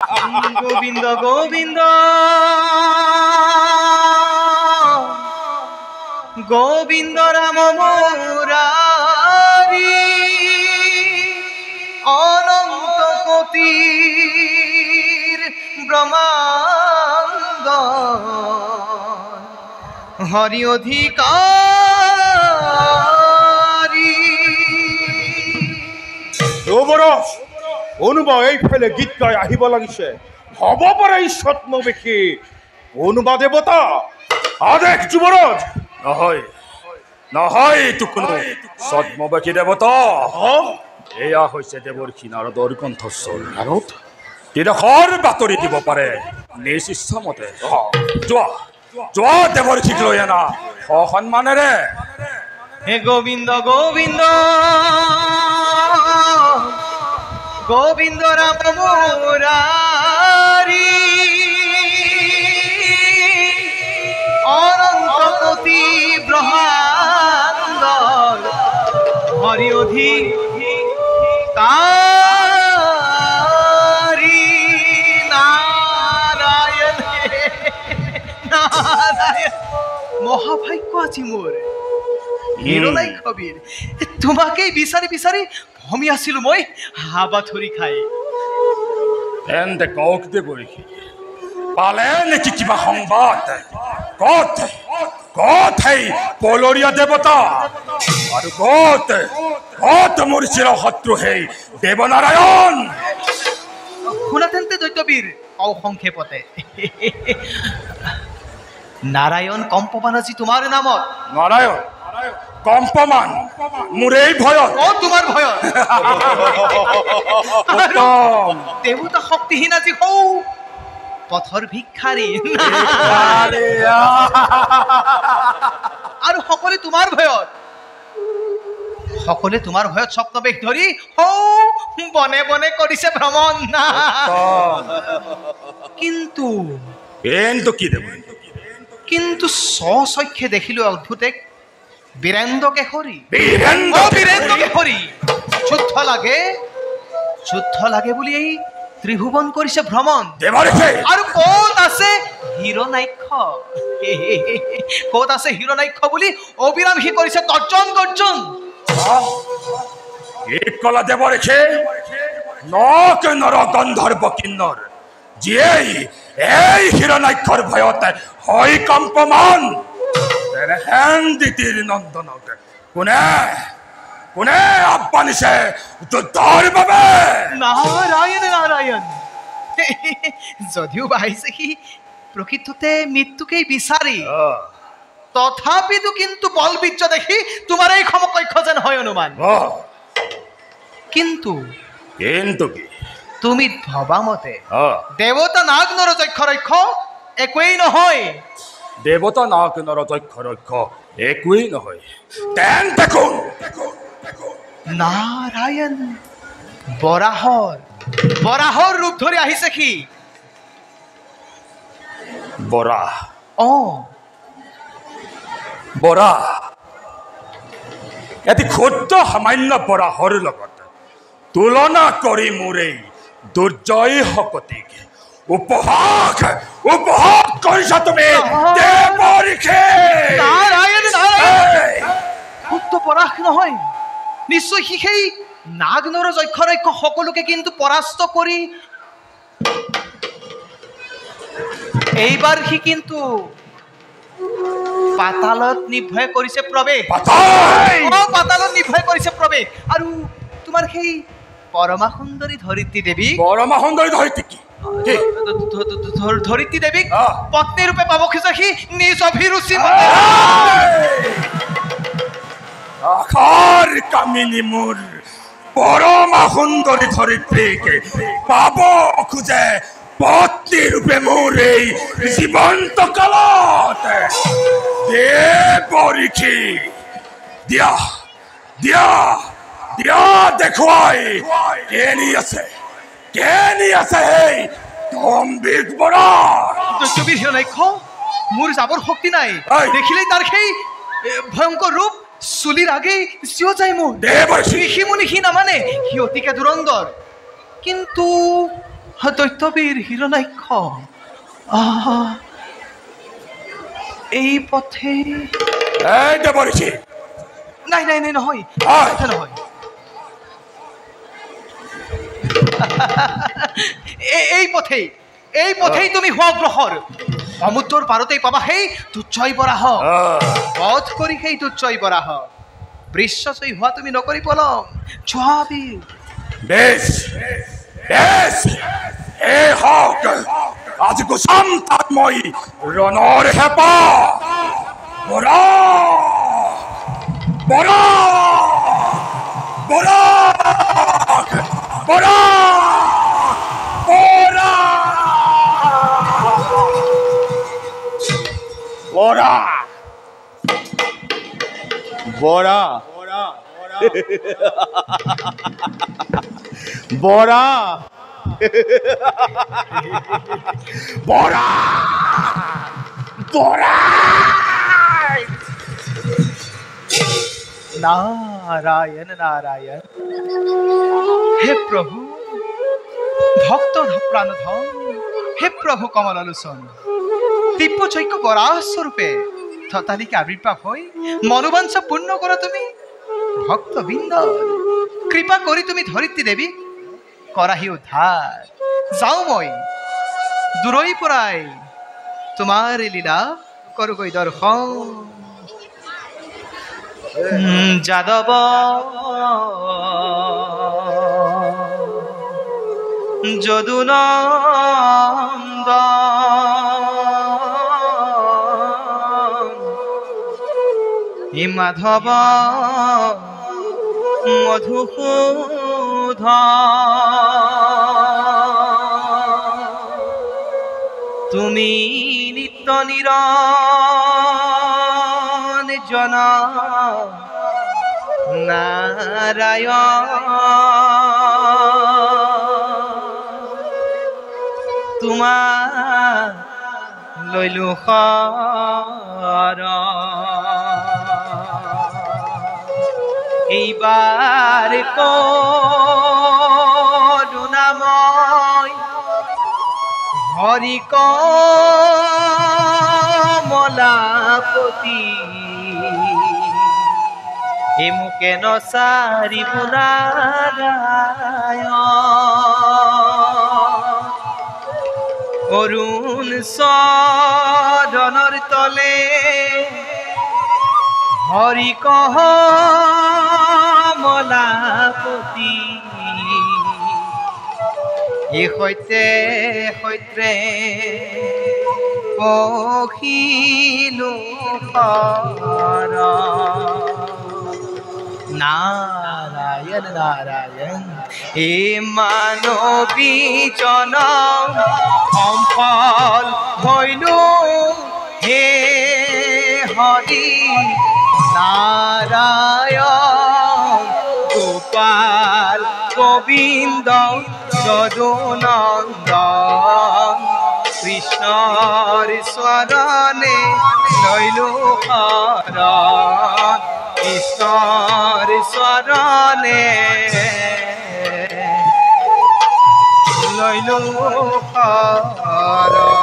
গোবিন্দ গোবিন্দ গোবিন্দ ৰাম মুৰাৰি অনন্ত কোটিৰ ব্ৰহ্মাণ্ড হৰি অধিকাৰী। অনুবাদ এইফালে গীত গাই আহিব লাগিছে। হব পাৰে ঈশ্বতমবেশী অনুবা দেৱতা আদেশ যুৱৰাজ। নহয় নহয়, এইটো কোনো ছদ্মবেশী দেৱতা। এয়া হৈছে দেৱৰ্ষি নাৰদৰ কণ্ঠস্বৰ। নাৰদ তিনিশৰ বাতৰি দিব পাৰে নিজ ইচ্ছামতে। যোৱা যোৱা, দেৱৰ্ষিক লৈ আনা সন্মানেৰে। হে গোবিন্দ গোবিন্দ গোবিন্দ ৰাম মুৰাৰি অনন্ত কোটি ব্ৰহ্মাণ্ড হৰি অধিকাৰী। নাৰায়ণ নাৰায়ণ, মহাভাগ্য আজি মোৰ হিৰোলাই কবিৰ, তোমাকেই বিচাৰি বিচাৰি ভমি আছিলো মই হাবা ধৰি খাই। তেন্তে কওক দেৱৰ্ষি, পালে নেকি কিবা সংবাদ? কত কত সেই পলৰীয়া দেৱতা আৰু কত কত মোৰ চিৰশত্ৰু সেই দেৱনাৰায়ণ? শুনা তেন্তে দৈত্যবীৰ কওঁ সংক্ষেপতে। নাৰায়ণ কম্পমান আজি তোমাৰ নামত। নাৰায়ণ কম্পমান মোৰ এই ভয়ত। অ তোমাৰ ভয়ত দেৱতা শক্তিহীন আজি হৌ পথৰ ভিক্ষাৰী। আৰু সকলোৱে তোমাৰ ভয়ত, সকলোৱে তোমাৰ ভয়ত ছদ্মবেশ ধৰি হৌ বনে বনে কৰিছে ভ্ৰমণ। কিন্তু কিন্তু কি দেৱ? কিন্তু স্বচক্ষে দেখিলো অদ্ভুত এক বীৰেন্দ্ৰ কেশৰী। বীৰেন্দ্ৰ কেশৰী যুদ্ধ লাগে বুলি এই ত্ৰিভুৱন কৰিছে ভ্ৰমণ। আৰু ক'ত আছে হিৰণ্যাক্ষ, ক'ত আছে হিৰণ্যাক্ষ বুলি অবিৰাম সি কৰিছে গৰ্জন গৰ্জন। কলা দেৱৰ্ষি নক নৰ গন্ধৰ্ব কিন্নৰ যিয়েই এই হিৰণ্যাক্ষৰ ভয়ত হয় কম্পমান। নন্দনক কোনে কোনে আহ্বানিছে যুদ্ধৰ বাবে? নাৰায়ণ নাৰায়ণ, যদিও বাহিছে সি প্ৰকৃততে মৃত্যুকেই বিচাৰি, তথাপিতো কিন্তু বলবীৰ্য দেখি তোমাৰ এই সমকক্ষ যেন হয় অনুমান। কিন্তু কিন্তু কি তুমি ভবা মতে দেৱতা নাগ নৰ যক্ষ ৰক্ষ একোৱেই নহয়। দেৱতা নাগ নৰ যক্ষ ৰক্ষ একোৱেই নহয়। তেন্তে কোন? নাৰায়ণ বৰাহৰ ৰূপ ধৰি আহিছে সি। বৰাহ বৰাহ এটি ক্ষুদ্ৰ সামান্য বৰাহৰ লগত তুলনা কৰি মোৰ এই দুৰ্জয় শকতিক উপহাস কৰিছা তুমি দেৱৰ্ষি। নাৰায়ণ ক্ষুদ্ৰ পৰাস নহয়, নিশ্চয় সি সেই নাগ নৰ যক্ষ ৰক্ষ সকলোকে কিন্তু পৰাস্ত কৰি এইবাৰ সি কিন্তু পাতালত নিৰ্ভয় কৰিছে প্ৰৱেশ। পাতালত নিৰ্ভয় কৰিছে প্ৰৱেশ। আৰু তোমাৰ সেই পৰমা সুন্দৰী ধৰিত্ৰী দেৱী, পৰমা সুন্দৰী ধৰিত্ৰী ধৰিত্ৰী দেৱীক পত্নী ৰূপে পাব খোজে সি নিজ অভিৰুচি। আখাৰ কামিনী মোৰ পৰমা সুন্দৰী ধৰিত্ৰীক পাব খোজে পত্নী ৰূপে মোৰ এই জীৱন্ত কালত। দেৱৰ্ষি দিয়া দিয়া দিয়া দেখুৱাই কেনি আছে সেই দম্ভিক বৰা। দৈত্যবীৰ হিৰণ্যাক্ষ, মোৰ যাবৰ শক্তি নাই। দেখিলেই তাৰ সেই ভয়ংকৰ ৰূপ চুলিৰ আগেই চিঞ যায় মোৰ। ঋষি মুনি সি নামানে, সি অতিকে দুৰন্দৰ। কিন্তু দৈত্যবীৰ হিৰণ্যাক্ষ এই পথে এই দেৱঋষি নাই নাই নাই নহয় হয়। কথা নহয় এই পথেই তুমি হোৱা অগ্ৰসৰ সমুদ্ৰৰ পাৰতেই পাবা সেই তুচ্ছই বৰাহ বধ কৰি সেই তুচ্ছই বৰাহ বৃষ্যচৈ হোৱা তুমি নকৰি পলম ছোৱাবীৰ বেশ বেশ এই হওক আজি গুচাম তাত মই ৰণৰ হেঁপা বৰা বৰা বৰা বৰা বৰা বৰা বৰা বৰা বৰা নারায়ণ নারায়ণ হে প্রভু ভক্ত প্রাণধন হে প্রভু কমলালোচন দিব্যযজ্ঞ বরাস্বরূপে ততালিকে আবির্ভাব হই মনোবাঞ্ছা পূর্ণ করো তুমি ভক্তবৃন্দ কৃপা করি তুমি ধরিত্রী দেবী কৰাহি উদ্ধাৰ যাও মই দূৰৈ পৰাই তোমাৰ লীলা কৰোগৈ দৰ্শন যাদৱ যদুনন্দ মাধৱ মধুসূধন তুমি নিত্য নিৰঞ্জন নাৰায়ণ তোমাৰ লৈলো শৰণ এইবাৰ কৰুণাময় হৰি কমলাপতি এমুকে নচাৰিব নাৰায়ণ অৰুণ সদনৰ তলে হৰি কমলাপতি এ সৈতে সৈত্ৰে পখিলো নারায়ণ নারায়ণ এ মানবী জনম সম্ফল হইলো হে হরি নারায়ণ গোপাল গোবিন্দ যদুনন্দন কৃষ্ণর স্মরণে লইলো শরণ কৃষ্ণর স্মরণে লইলো শরণ